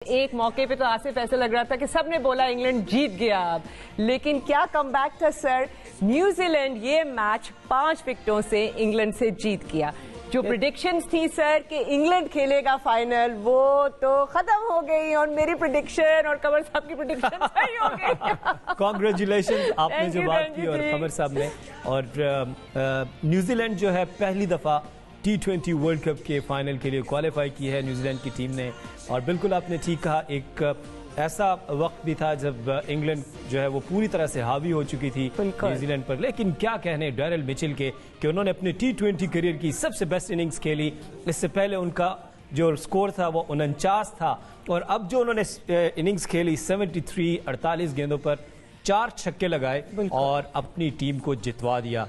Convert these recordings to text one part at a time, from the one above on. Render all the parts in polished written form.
एक मौके पे तो आसिफ ऐसा लग रहा था कि सबने बोला इंग्लैंड जीत गया अब, लेकिन क्या कमबैक था सर। न्यूजीलैंड ये मैच 5 विकेटों से इंग्लैंड से जीत गया। जो प्रिडिक्शंस थी सर कि इंग्लैंड खेलेगा फाइनल, वो तो खत्म हो गई और मेरी प्रिडिक्शन और कमर साहब की प्रिडिक्शन सही हो गई। कांग्रेचुलेशन, आपने जो बात की और कमर साहब ने। और न्यूजीलैंड जो है पहली दफा T20 वर्ल्ड कप के फाइनल के लिए क्वालिफाई की है न्यूजीलैंड की टीम ने। और बिल्कुल आपने ठीक कहा, एक ऐसा वक्त भी था जब इंग्लैंड जो है वो पूरी तरह से हावी हो चुकी थी न्यूजीलैंड पर। लेकिन क्या कहने डैरेल मिचेल के कि उन्होंने अपने T20 करियर की सबसे बेस्ट इनिंग्स खेली। इससे पहले उनका जो स्कोर था वो 49 था और अब जो उन्होंने इनिंग्स खेली 73 48 गेंदों पर 4 छक्के लगाए और अपनी टीम को जितवा दिया।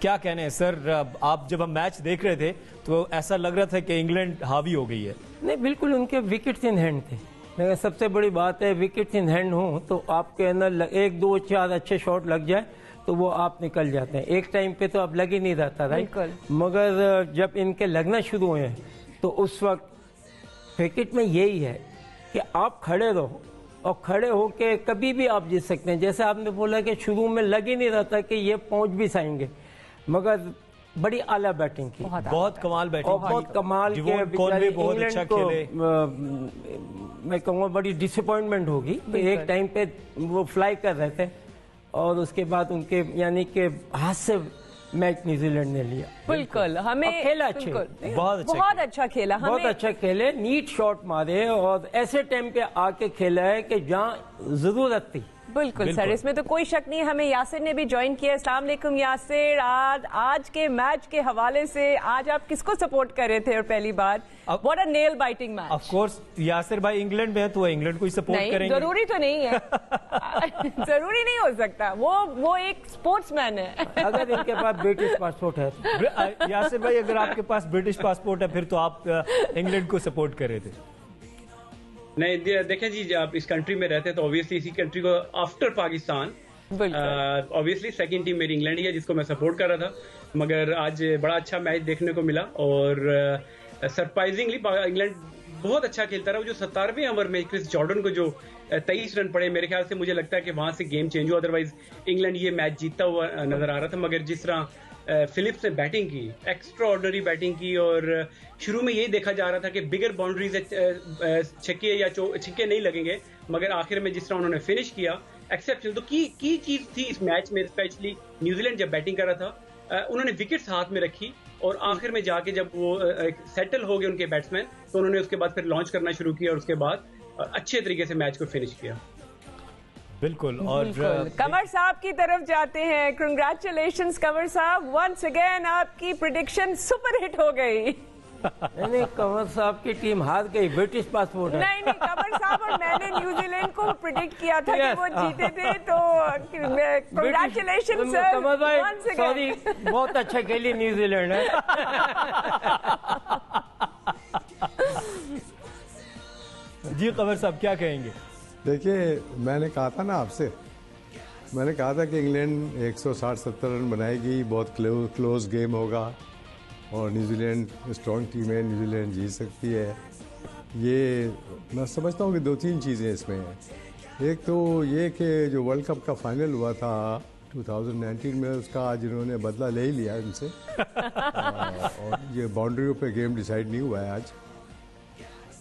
क्या कहने हैं सर, आप जब हम मैच देख रहे थे तो ऐसा लग रहा था कि इंग्लैंड हावी हो गई है। नहीं, बिल्कुल उनके विकेट्स इन हैंड थे। लेकिन सबसे बड़ी बात है, विकेट्स इन हैंड हो तो आपके अंदर 1 2 4 अच्छे शॉट लग जाए तो वो आप निकल जाते हैं। एक टाइम पे तो अब लग ही नहीं रहता, राइट। मगर जब इनके लगना शुरू हुए तो उस वक्त क्रिकेट में यही है कि आप खड़े रहो और खड़े होके कभी भी आप जीत सकते हैं। जैसे आपने बोला कि शुरू में लग ही नहीं रहता कि ये पहुंच भी जाएंगे, मगर बड़ी आला बैटिंग की, बहुत कमाल बैटिंग, और बहुत कमाल के बहुत अच्छा खेले। मैं कहूँगा बड़ी डिसअपॉइंटमेंट होगी। एक टाइम पे वो फ्लाई कर रहे थे और उसके बाद उनके यानी कि हाथ से मैच न्यूजीलैंड ने लिया। बिल्कुल, हमें खेला अच्छे, बहुत अच्छा खेला, बहुत अच्छा खेले, नीट शॉट मारे और ऐसे टाइम पे आके खेला है कि जहाँ जरूरत थी। बिल्कुल सर, इसमें तो कोई शक नहीं। हमें यासिर ने भी ज्वाइन किया। अस्सलाम वालेकुम यासिर। आज के मैच के हवाले से आज आप किसको सपोर्ट कर रहे थे और पहली बार? What a nail biting match. Of course Yasir भाई इंग्लैंड में है तो इंग्लैंड को ही सपोर्ट करेंगे। जरूरी तो नहीं है। जरूरी नहीं हो सकता, वो एक स्पोर्ट्समैन है। अगर इनके पास ब्रिटिश पासपोर्ट है यासिर भाई, अगर आपके पास ब्रिटिश पासपोर्ट है फिर तो आप इंग्लैंड को सपोर्ट कर रहे थे। नहीं, देखें जी, आप इस कंट्री में रहते हैं तो ऑब्वियसली इसी कंट्री को after Pakistan obviously second team मेरी इंग्लैंड ही है जिसको मैं सपोर्ट कर रहा था। मगर आज बड़ा अच्छा मैच देखने को मिला और सरप्राइजिंगली इंग्लैंड बहुत अच्छा खेलता रहा। वो जो 17वें ओवर में क्रिस जॉर्डन को जो 23 रन पड़े, मेरे ख्याल से मुझे लगता है कि वहां से गेम चेंज हुआ, अदरवाइज इंग्लैंड ये मैच जीतता हुआ नजर आ रहा था। मगर जिस तरह फिलिप्स ने बैटिंग की, एक्स्ट्रा ऑर्डिनरी बैटिंग की, और शुरू में यही देखा जा रहा था कि बिगर बाउंड्रीज छक्के या छक्के नहीं लगेंगे, मगर आखिर में जिस तरह उन्होंने फिनिश किया एक्सेप्शनल। तो की चीज थी इस मैच में, स्पेशली न्यूजीलैंड जब बैटिंग कर रहा था उन्होंने विकेट्स हाथ में रखी और आखिर में जाके जब वो सेटल हो गए उनके बैट्समैन तो उन्होंने उसके बाद फिर लॉन्च करना शुरू किया और उसके बाद अच्छे तरीके से मैच को फिनिश किया। बिल्कुल। और कमर साहब की तरफ जाते हैं। कंग्रेचुलेशंस कमर साहब, वंस अगेन आपकी प्रिडिक्शन सुपर हिट हो गई। नहीं, कमर साहब की टीम हार गई, ब्रिटिश पासपोर्ट है। नहीं, कमर साहब और मैंने न्यूजीलैंड को प्रिडिक्ट किया था कि वो जीते थे, तो कंग्रेचुलेशंस सर। कमर भाई सॉरी, बहुत अच्छा खेली न्यूजीलैंड है। जी कमर साहब क्या कहेंगे? देखिए, मैंने कहा था ना आपसे, मैंने कहा था कि इंग्लैंड 160-70 रन बनाएगी, बहुत क्लोज गेम होगा और न्यूजीलैंड स्ट्रॉन्ग टीम है, न्यूजीलैंड जीत सकती है। ये मैं समझता हूँ कि 2-3 चीज़ें इसमें हैं। एक तो ये कि जो वर्ल्ड कप का फाइनल हुआ था 2019 में, उसका आज इन्होंने बदला ले ही लिया इनसे। और ये बाउंड्रियों पे गेम डिसाइड नहीं हुआ है आज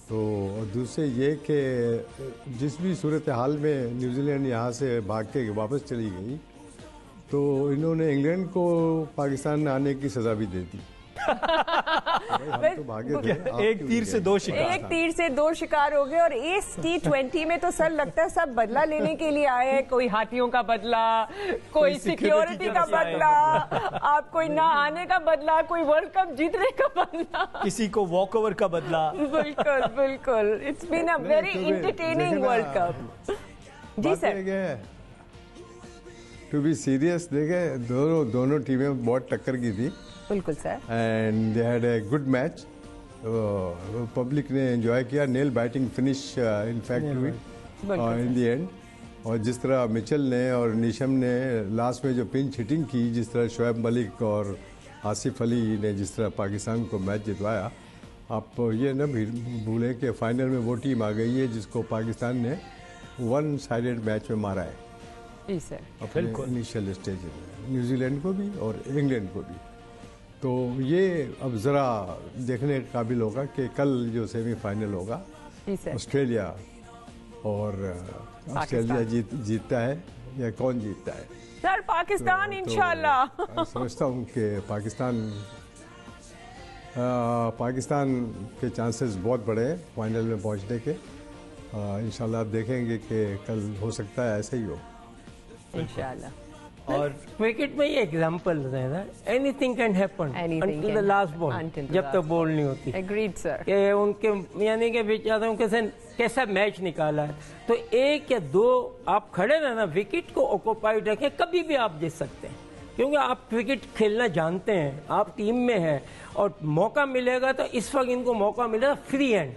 तो। और दूसरे ये कि जिस भी सूरत हाल में न्यूजीलैंड यहाँ से भाग के वापस चली गई तो इन्होंने इंग्लैंड को पाकिस्तान में आने की सज़ा भी दे दी। तो भागे थे, एक तीर से दो शिकार हो गए। और इस T20 में तो सर लगता है सब बदला लेने के लिए आए हैं। कोई हाथियों का बदला, कोई सिक्योरिटी का बदला, आप कोई ना आने का बदला, कोई वर्ल्ड कप जीतने का बदला, किसी को वॉक ओवर का बदला। बिल्कुल बिल्कुल, it's been a very entertaining world cup. जी सर, टू बी सीरियस, देखे दोनों टीमें बहुत टक्कर की थी। बिल्कुल sir, and they had a good match. Public ने एंजॉय किया, नेल बैटिंग फिनिश इनफैक्ट हुई इन द एंड। और जिस तरह मिचेल ने और नीशम ने लास्ट में जो पिंच हिटिंग की, जिस तरह शोएब मलिक और आसिफ अली ने जिस तरह पाकिस्तान को मैच जितवाया, आप ये न भूलें कि फाइनल में वो टीम आ गई है जिसको पाकिस्तान ने वन साइडेड मैच में मारा है जी सर, अपने इनिशियल स्टेज में, न्यूजीलैंड को भी और इंग्लैंड को भी। तो ये अब ज़रा देखने काबिल होगा कि कल जो सेमीफाइनल होगा ऑस्ट्रेलिया और ऑस्ट्रेलिया जीतता है या कौन जीतता है। सर पाकिस्तान इंशाल्लाह। तो समझता हूँ कि पाकिस्तान के चांसेस बहुत बड़े हैं फाइनल में पहुँचने के। इंशाल्लाह आप देखेंगे कि कल हो सकता है ऐसे ही हो इंशाल्लाह। और क्रिकेट में ये एग्जांपल है ना, anything can happen until the last ball, जब तक बॉल नहीं होती। Agreed sir. कि उनके यानी कि बेचारों के कैसा मैच निकाला है। तो एक या दो आप खड़े रहना, विकेट को ऑक्यूपाइड रखें, कभी भी आप जीत सकते हैं, क्योंकि आप क्रिकेट खेलना जानते हैं, आप टीम में हैं और मौका मिलेगा। तो इस वक्त इनको मौका मिलेगा फ्री हैंड।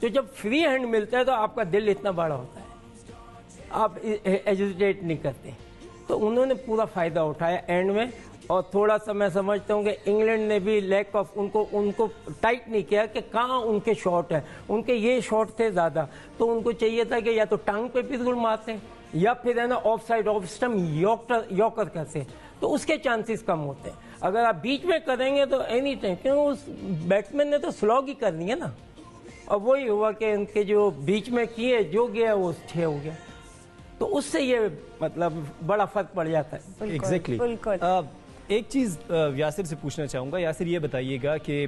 तो जब फ्री हैंड मिलता है तो आपका दिल इतना बड़ा होता है, आप एजिटेट नहीं करते। तो उन्होंने पूरा फायदा उठाया एंड में। और थोड़ा सा मैं समझता हूँ कि इंग्लैंड ने भी लैक ऑफ उनको टाइट नहीं किया कि कहाँ उनके शॉट है। उनके ये शॉट थे ज़्यादा, तो उनको चाहिए था कि या तो टांग पे पिछुड़ मारते या फिर है ना of side off stump yorker करते, तो उसके चांसेस कम होते हैं। अगर आप बीच में करेंगे तो एनी टाइम, क्योंकि उस बैट्समैन ने तो स्लॉग ही करनी है ना। और वही हुआ कि उनके जो बीच में किए, जो गया वो 6 हो गया। तो उससे ये मतलब बड़ा फर्क पड़ जाता है। एग्जैक्टली। एक चीज़ यासिर से पूछना चाहूँगा। यासिर ये बताइएगा कि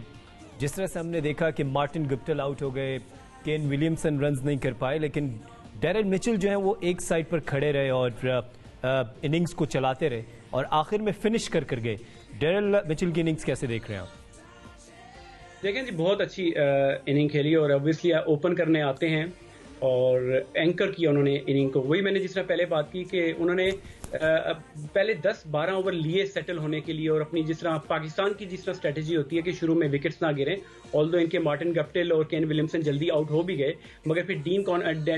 जिस तरह से हमने देखा कि मार्टिन गुप्टिल आउट हो गए, केन विलियमसन रन्स नहीं कर पाए, लेकिन डेरिल मिचेल जो है वो एक साइड पर खड़े रहे और इनिंग्स को चलाते रहे और आखिर में फिनिश कर गए। डेरिल मिचेल की इनिंग्स कैसे देख रहे हैं आप? देखें जी, बहुत अच्छी इनिंग खेली और ऑब्वियसली ओपन करने आते हैं और एंकर किया उन्होंने इनिंग को। वही मैंने जिस तरह पहले बात की कि उन्होंने पहले 10-12 ओवर लिए सेटल होने के लिए, और अपनी जिस तरह पाकिस्तान की जिस तरह स्ट्रेटेजी होती है कि शुरू में विकेट्स ना गिरें। ऑल्दो इनके मार्टिन गप्टिल और केन विलियमसन जल्दी आउट हो भी गए, मगर फिर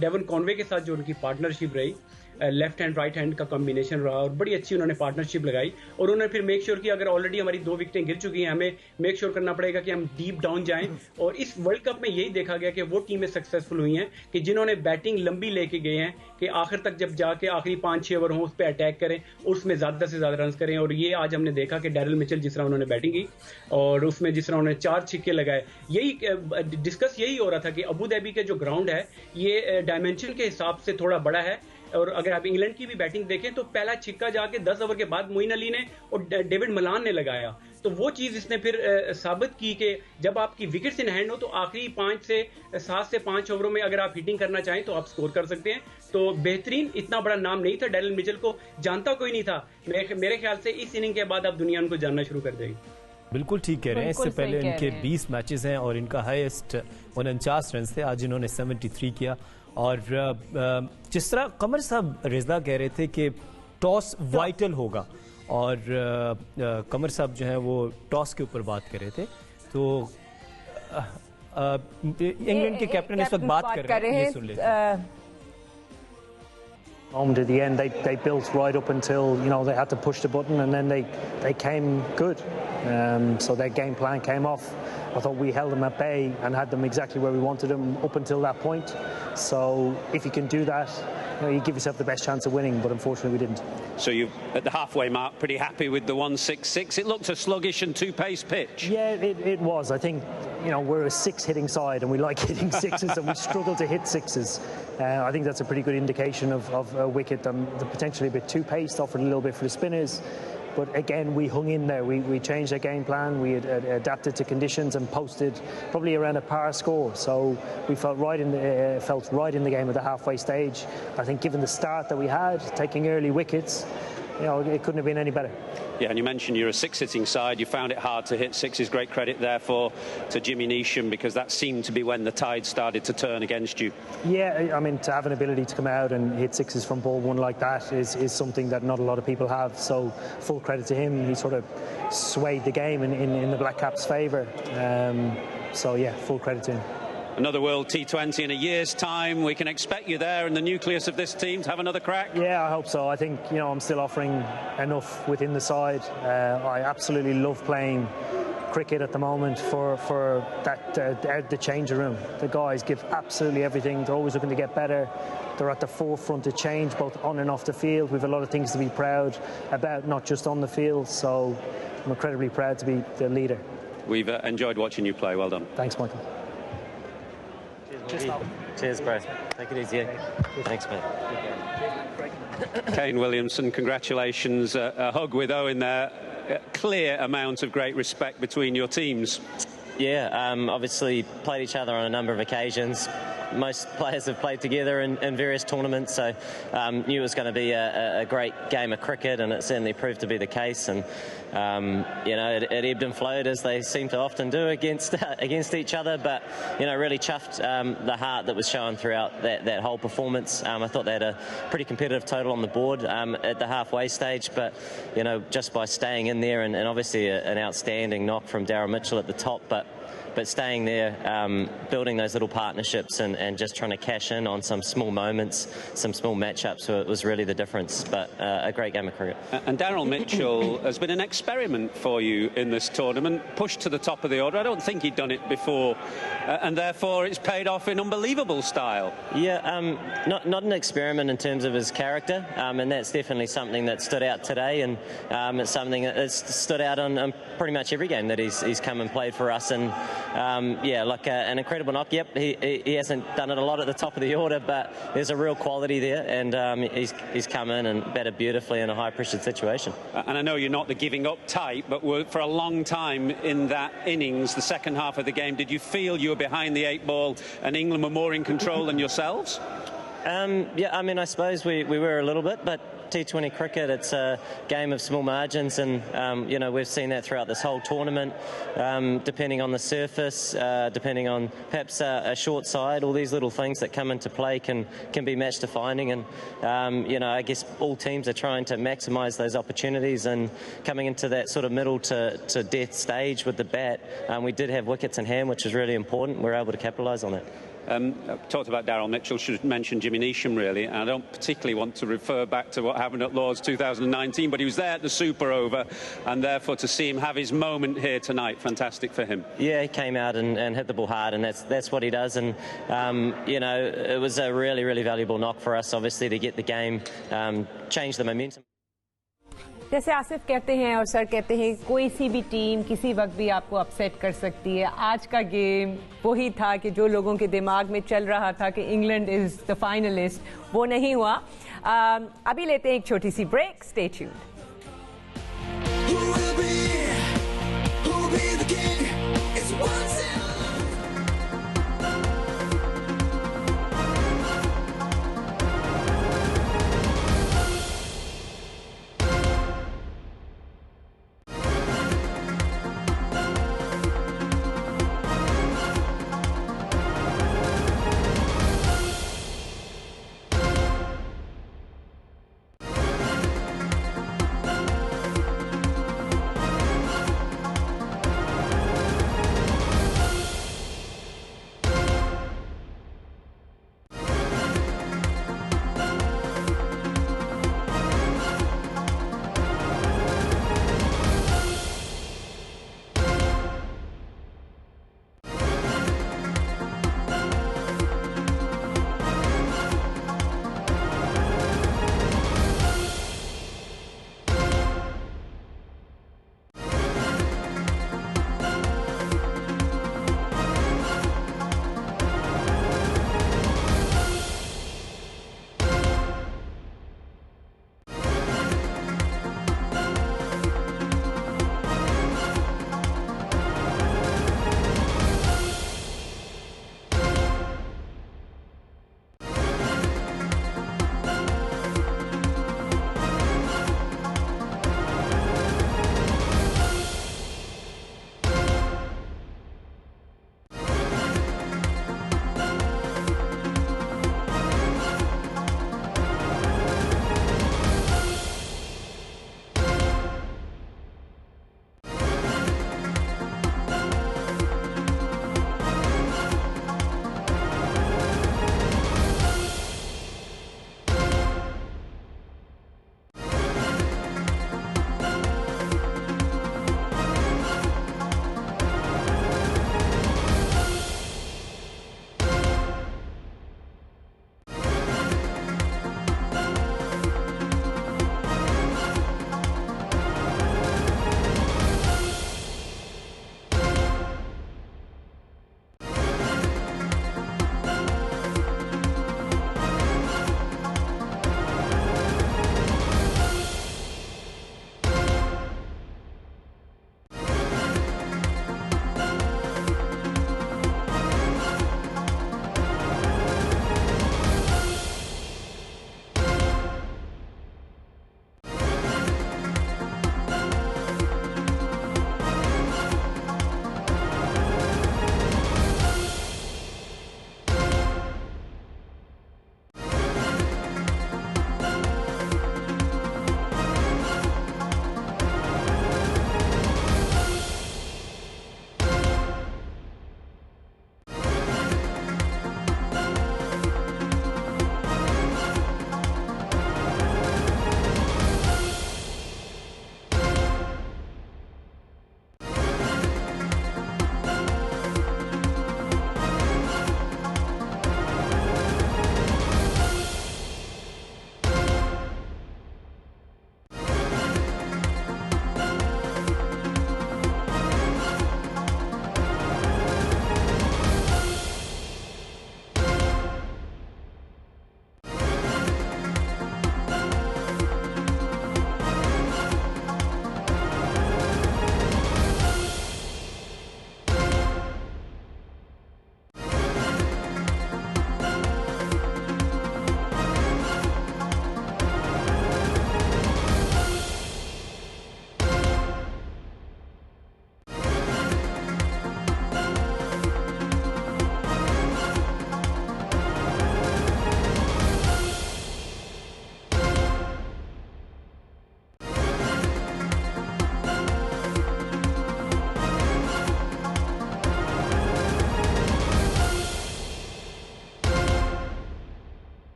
डेवन कॉनवे के साथ जो उनकी पार्टनरशिप रही, लेफ्ट हैंड राइट हैंड का कॉम्बिनेशन रहा और बड़ी अच्छी उन्होंने पार्टनरशिप लगाई। और उन्होंने फिर मेक श्योर की अगर ऑलरेडी हमारी 2 विकेटें गिर चुकी हैं, हमें मेक श्योर करना पड़ेगा कि हम डीप डाउन जाएं। और इस वर्ल्ड कप में यही देखा गया कि वो टीमें सक्सेसफुल हुई हैं कि जिन्होंने बैटिंग लंबी लेके गए हैं कि आखिर तक जब जाके आखिरी 5-6 ओवर हों उस पर अटैक करें और उसमें ज्यादा से ज्यादा रन करें। और ये आज हमने देखा कि डेरिल मिचेल जिस तरह उन्होंने बैटिंग की और उसमें जिस तरह उन्होंने 4 छिक्के लगाए, यही डिस्कस यही हो रहा था कि अबू धाबी के जो ग्राउंड है ये डायमेंशन के हिसाब से थोड़ा बड़ा है। और अगर आप इंग्लैंड की भी बैटिंग देखें तो पहला छिक्का जाके 10 ओवर के बाद मोइन अली ने और डेविड मलान ने लगाया। तो वो चीज इसने फिर साबित की कि जब आपकी विकेट्स इन हैंड हो तो आखिरी 7 से 5 ओवरों में अगर आप हिटिंग करना चाहें तो आप स्कोर कर सकते हैं। तो बेहतरीन, इतना बड़ा नाम नहीं था, डेरिल मिचेल को जानता कोई नहीं था। मेरे ख्याल से इस इनिंग के बाद अब दुनिया उनको जानना शुरू कर देगी। बिल्कुल ठीक कह रहे हैं। इससे पहले इनके 20 मैचेस हैं और इनका हाईएस्ट 49 रन थे। आज इन्होंने 73 किया। और जिस तरह कमर साहब रिजदा कह रहे थे कि टॉस वाइटल होगा, और कमर साहब जो है वो टॉस के ऊपर बात कर रहे थे। तो इंग्लैंड के कैप्टन इस वक्त बात कर रहे हैं, ये सुन लेते हैं। At the end, they built right up until they had to push the button, and then they came good. So their game plan came off. I thought we held them at bay and had them exactly where we wanted them up until that point. So if you can do that, you give yourself the best chance of winning. But unfortunately, we didn't. So you at the halfway mark, pretty happy with the 166. It looked a sluggish and two-pace pitch. Yeah, it was. I think we're a 6-hitting side, and we like hitting sixes, and we struggle to hit sixes. I think that's a pretty good indication of a wicket. Potentially a bit too-paced, offered a little bit for the spinners. But again, we hung in there. We changed our game plan. We adapted to conditions and posted probably around a par score. So we felt right in the game at the halfway stage. I think given the start that we had, taking early wickets, it couldn't have been any better. Yeah, and you mentioned you're a 6-hitting side. You found it hard to hit sixes. Great credit, therefore, to Jimmy Neesham, because that seemed to be when the tide started to turn against you. Yeah, I mean, to have an ability to come out and hit sixes from ball one like that is something that not a lot of people have. So full credit to him. He sort of swayed the game in the Black Caps' favour. So yeah, full credit to him. Another World T20 in a year's time. We can expect you there in the nucleus of this team to have another crack. Yeah, I hope so. I think I'm still offering enough within the side. I absolutely love playing cricket at the moment for that the changing room. The guys give absolutely everything. They're always looking to get better. They're at the forefront of change, both on and off the field. We've a lot of things to be proud about, not just on the field. So I'm incredibly proud to be the leader. We've enjoyed watching you play. Well done. Thanks, Michael. Cheers, bro. Take it easy. Thanks, mate. Kane Williamson, congratulations. A hug with Owen there. A clear amount of great respect between your teams. Yeah, obviously played each other on a number of occasions. Most players have played together in various tournaments, so knew it was going to be a great game of cricket, and it certainly proved to be the case. And you know, it ebbed and flowed as they seem to often do against each other. But you know, really chuffed the heart that was shown throughout that whole performance. I thought they had a pretty competitive total on the board at the halfway stage, but you know, just by staying in there and obviously an outstanding knock from Daryl Mitchell at the top, but staying there, building those little partnerships and just trying to cash in on some small moments, some small matchups, so it was really the difference. But a great game of cricket. And Daryl Mitchell has been an experiment for you in this tournament, pushed to the top of the order. I don't think he'd done it before, and therefore it's paid off in unbelievable style. Yeah, not an experiment in terms of his character, and that's definitely something that stood out today, and it's something that's stood out on pretty much every game that he's come and played for us. And yeah, like an incredible knock. Yep, he hasn't done it a lot at the top of the order, but there's a real quality there, and he's come in and batted beautifully in a high-pressured situation. And I know you're not the giving up type, but for a long time in that innings, the second half of the game, did you feel you were behind the 8 ball and England were more in control than yourselves? Yeah, I mean, I suppose we were a little bit, but T20 cricket, it's a game of small margins, and you know, we've seen that throughout this whole tournament. Depending on the surface, depending on perhaps a short side, all these little things that come into play can be match defining. And you know, I guess all teams are trying to maximise those opportunities, and coming into that sort of middle to death stage with the bat, we did have wickets in hand, which is really important. We're able to capitalise on that. Talked about Daryl Mitchell, should mention Jimmy Neesham really, and I don't particularly want to refer back to what happened at Lord's 2019, but he was there at the Super Over, and therefore to see him have his moment here tonight, fantastic for him. Yeah, he came out and hit the ball hard, and that's what he does. And you know, it was a really, really valuable knock for us, obviously, to get the game, change the momentum. जैसे आसिफ कहते हैं और sir कहते हैं, कोई सी भी team किसी वक्त भी आपको अपसेट कर सकती है. आज का गेम वही था कि जो लोगों के दिमाग में चल रहा था कि इंग्लैंड इज द फाइनलिस्ट, वो नहीं हुआ. अभी लेते हैं एक छोटी सी ब्रेक. Stay tuned.